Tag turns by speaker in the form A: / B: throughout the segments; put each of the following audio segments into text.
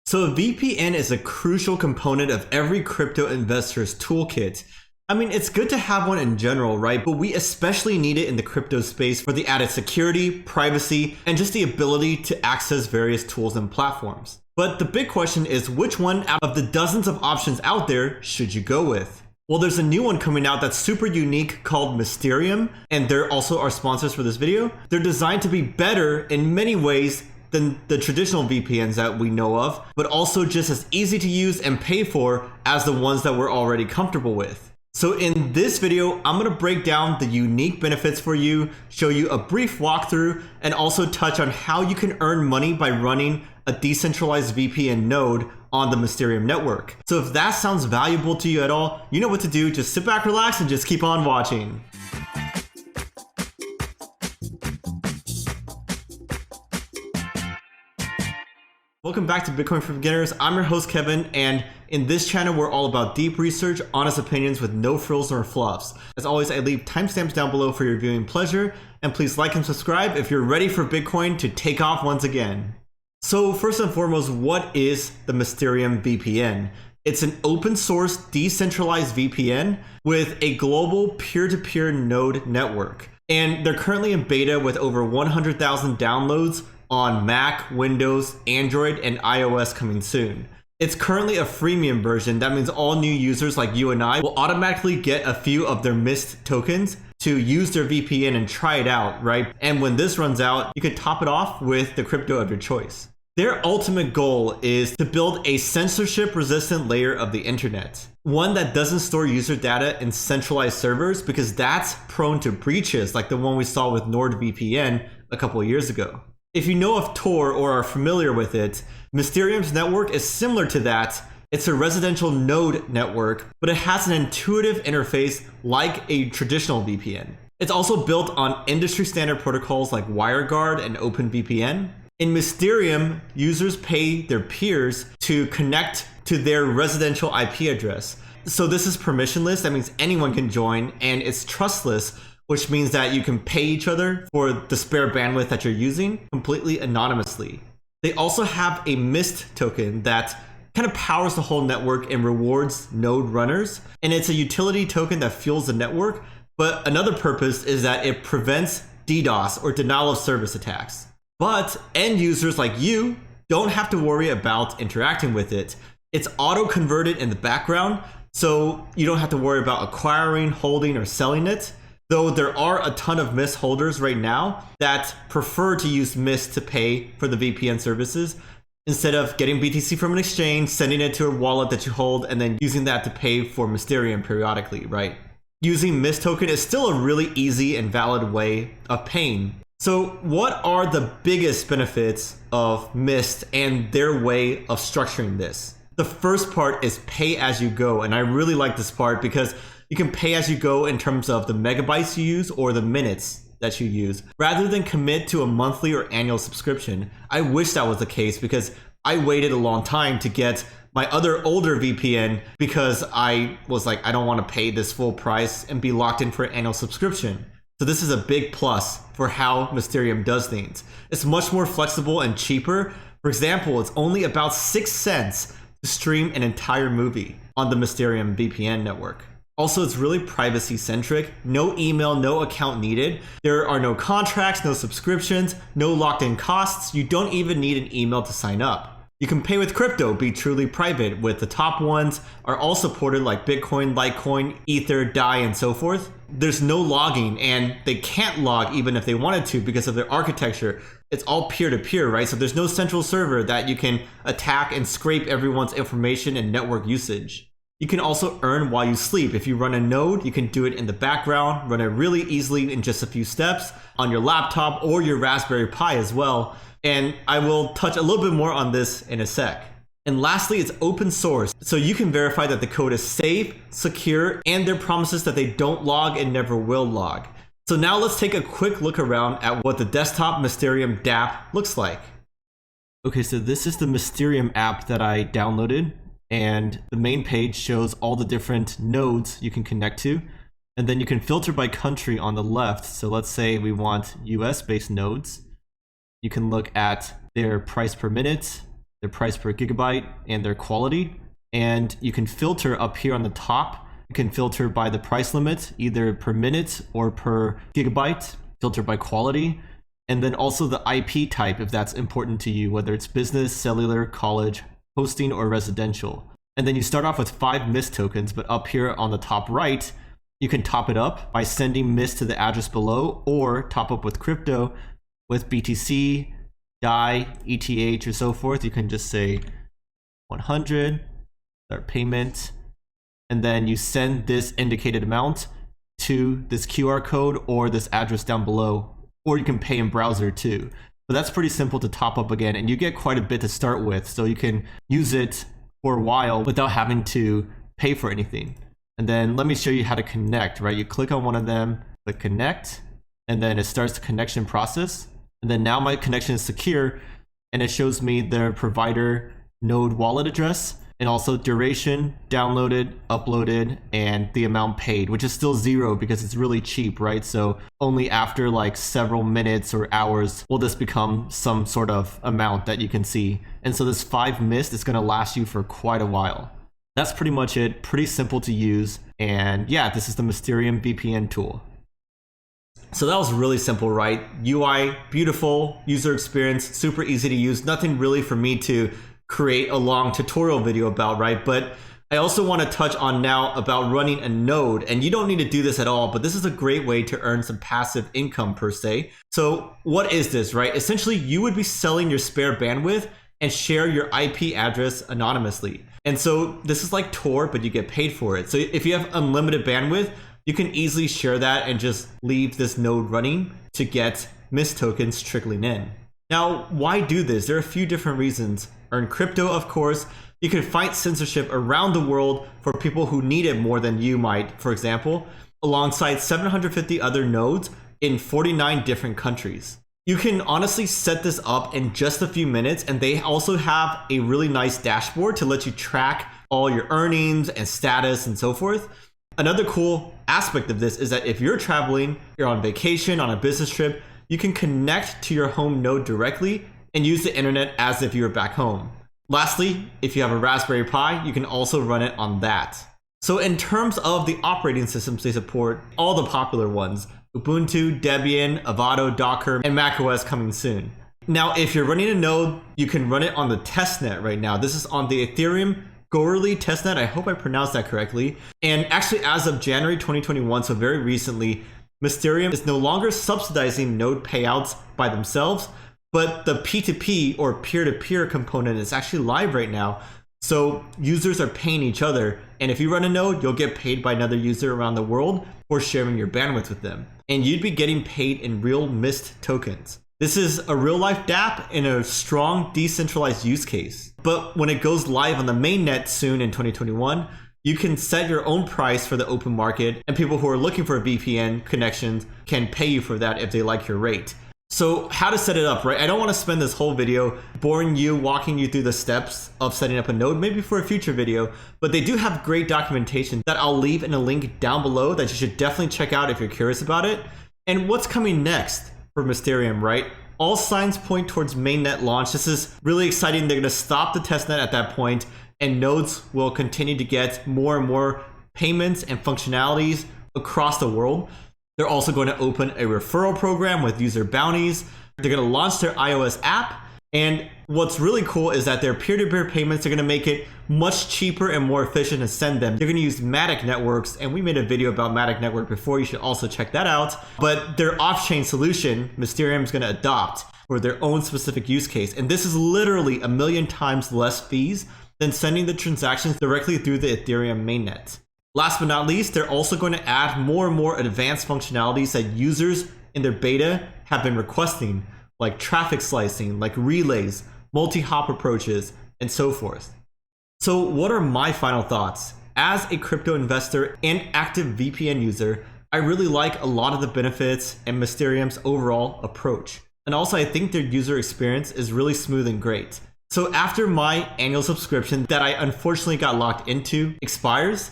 A: So a VPN is a crucial component of every crypto investor's toolkit. I mean, it's good to have one in general, right? But we especially need it in the crypto space for the added security, privacy, and just the ability to access various tools and platforms. But the big question is, which one out of the dozens of options out there should you go with? Well, there's a new one coming out that's super unique called Mysterium, and they're also our sponsors for this video. They're designed to be better in many ways than the traditional VPNs that we know of, but also just as easy to use and pay for as the ones that we're already comfortable with. So in this video, I'm gonna break down the unique benefits for you, show you a brief walkthrough, and also touch on how you can earn money by running a decentralized VPN node on the Mysterium network. So if that sounds valuable to you at all, you know what to do. Just sit back, relax, and just keep on watching. Welcome back to Bitcoin for Beginners. I'm your host, Kevin, and in this channel, we're all about deep research, honest opinions with no frills nor fluffs. As always, I leave timestamps down below for your viewing pleasure, and please like and subscribe if you're ready for Bitcoin to take off once again. So first and foremost, what is the Mysterium VPN? It's an open source decentralized VPN with a global peer-to-peer node network. And they're currently in beta with over 100,000 downloads on Mac, Windows, Android, and iOS coming soon. It's currently a freemium version. That means all new users like you and I will automatically get a few of their MIST tokens to use their VPN and try it out, right? And when this runs out, you can top it off with the crypto of your choice. Their ultimate goal is to build a censorship-resistant layer of the internet. One that doesn't store user data in centralized servers because that's prone to breaches like the one we saw with NordVPN a couple of years ago. If you know of Tor or are familiar with it, Mysterium's network is similar to that. It's a residential node network, but it has an intuitive interface like a traditional VPN. It's also built on industry standard protocols like WireGuard and OpenVPN. In Mysterium, users pay their peers to connect to their residential IP address. So this is permissionless, that means anyone can join, and it's trustless, which means that you can pay each other for the spare bandwidth that you're using completely anonymously. They also have a MIST token that kind of powers the whole network and rewards node runners. And it's a utility token that fuels the network, but another purpose is that it prevents DDoS or denial of service attacks. But end users like you don't have to worry about interacting with it. It's auto-converted in the background, so you don't have to worry about acquiring, holding, or selling it. Though there are a ton of MIST holders right now that prefer to use MIST to pay for the VPN services instead of getting BTC from an exchange, sending it to a wallet that you hold, and then using that to pay for Mysterium periodically, right? Using MIST token is still a really easy and valid way of paying. So what are the biggest benefits of MIST and their way of structuring this? The first part is pay as you go, and I really like this part because you can pay as you go in terms of the megabytes you use or the minutes that you use, rather than commit to a monthly or annual subscription. I wish that was the case because I waited a long time to get my other older VPN because I was like, I don't want to pay this full price and be locked in for an annual subscription. So this is a big plus for how Mysterium does things. It's much more flexible and cheaper. For example, it's only about 6 cents to stream an entire movie on the Mysterium VPN network. Also, it's really privacy centric. No email, no account needed. There are no contracts, no subscriptions, no locked in costs. You don't even need an email to sign up. You can pay with crypto, be truly private, with the top ones are all supported like Bitcoin, Litecoin, Ether, DAI, and so forth. There's no logging, and they can't log even if they wanted to because of their architecture. It's all peer-to-peer, right? So there's no central server that you can attack and scrape everyone's information and network usage. You can also earn while you sleep. If you run a node, you can do it in the background, run it really easily in just a few steps on your laptop or your Raspberry Pi as well. And I will touch a little bit more on this in a sec. And lastly, it's open source, so you can verify that the code is safe, secure, and their promises that they don't log and never will log. So now let's take a quick look around at what the desktop Mysterium dApp looks like. Okay, so this is the Mysterium app that I downloaded, and the main page shows all the different nodes you can connect to. And then you can filter by country on the left. So let's say we want US-based nodes. You can look at their price per minute, their price per gigabyte, and their quality. And you can filter up here on the top. You can filter by the price limit, either per minute or per gigabyte, filter by quality. And then also the IP type, if that's important to you, whether it's business, cellular, college, hosting, or residential. And then you start off with 5 Mist tokens, but up here on the top right, you can top it up by sending Mist to the address below, or top up with crypto with BTC, DAI, ETH, or so forth. You can just say 100, start payment, and then you send this indicated amount to this QR code or this address down below, or you can pay in browser too. But that's pretty simple to top up again, and you get quite a bit to start with, so you can use it for a while without having to pay for anything. And then let me show you how to connect, right? You click on one of them, click connect, and then it starts the connection process. And then now my connection is secure, and it shows me the provider node wallet address, and also duration, downloaded, uploaded, and the amount paid, which is still 0 because it's really cheap, right? So only after like several minutes or hours will this become some sort of amount that you can see. And so this 5 Mist is gonna last you for quite a while. That's pretty much it, pretty simple to use. And yeah, this is the Mysterium VPN tool. So that was really simple, right? UI, beautiful, user experience, super easy to use, nothing really for me to create a long tutorial video about, right? But I also want to touch on now about running a node, and you don't need to do this at all, but this is a great way to earn some passive income per se. So what is this, right? Essentially, you would be selling your spare bandwidth and share your IP address anonymously. And so this is like Tor, but you get paid for it. So if you have unlimited bandwidth, you can easily share that and just leave this node running to get Mist tokens trickling in. Now, why do this? There are a few different reasons. Earn crypto, of course. You can fight censorship around the world for people who need it more than you might, for example, alongside 750 other nodes in 49 different countries. You can honestly set this up in just a few minutes, and they also have a really nice dashboard to let you track all your earnings and status and so forth. Another cool aspect of this is that if you're traveling, you're on vacation, on a business trip, you can connect to your home node directly and use the internet as if you were back home. Lastly, if you have a Raspberry Pi, you can also run it on that. So in terms of the operating systems they support, all the popular ones, Ubuntu, Debian, Avado, Docker, and macOS coming soon. Now, if you're running a node, you can run it on the testnet right now. This is on the Ethereum Goerli testnet. I hope I pronounced that correctly. And actually, as of January 2021, so very recently, Mysterium is no longer subsidizing node payouts by themselves, but the P2P or peer-to-peer component is actually live right now. So users are paying each other. And if you run a node, you'll get paid by another user around the world for sharing your bandwidth with them. And you'd be getting paid in real Mist tokens. This is a real life dApp in a strong decentralized use case. But when it goes live on the mainnet soon in 2021, you can set your own price for the open market, and people who are looking for VPN connections can pay you for that if they like your rate. So how to set it up, right? I don't want to spend this whole video boring you, walking you through the steps of setting up a node, maybe for a future video, but they do have great documentation that I'll leave in a link down below that you should definitely check out if you're curious about it. And what's coming next for Mysterium, right? All signs point towards mainnet launch. This is really exciting. They're going to stop the testnet at that point, and nodes will continue to get more and more payments and functionalities across the world. They're also going to open a referral program with user bounties. They're going to launch their iOS app. And what's really cool is that their peer-to-peer payments are going to make it much cheaper and more efficient to send them. They're going to use Matic networks, and we made a video about Matic network before. You should also check that out. But their off-chain solution, Mysterium is going to adopt for their own specific use case. And this is literally 1 million times less fees than sending the transactions directly through the Ethereum mainnet. Last but not least, they're also going to add more and more advanced functionalities that users in their beta have been requesting, like traffic slicing, like relays, multi-hop approaches, and so forth. So what are my final thoughts? As a crypto investor and active VPN user, I really like a lot of the benefits and Mysterium's overall approach. And also I think their user experience is really smooth and great. So after my annual subscription that I unfortunately got locked into expires,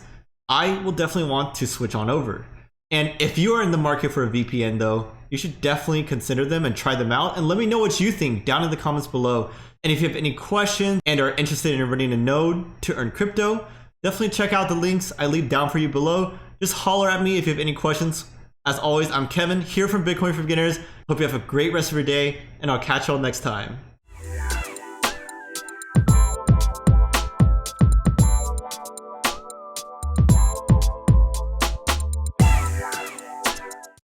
A: I will definitely want to switch on over. And if you are in the market for a VPN though, you should definitely consider them and try them out. And let me know what you think down in the comments below. And if you have any questions and are interested in running a node to earn crypto, definitely check out the links I leave down for you below. Just holler at me if you have any questions. As always, I'm Kevin here from Bitcoin for Beginners. Hope you have a great rest of your day, and I'll catch you all next time.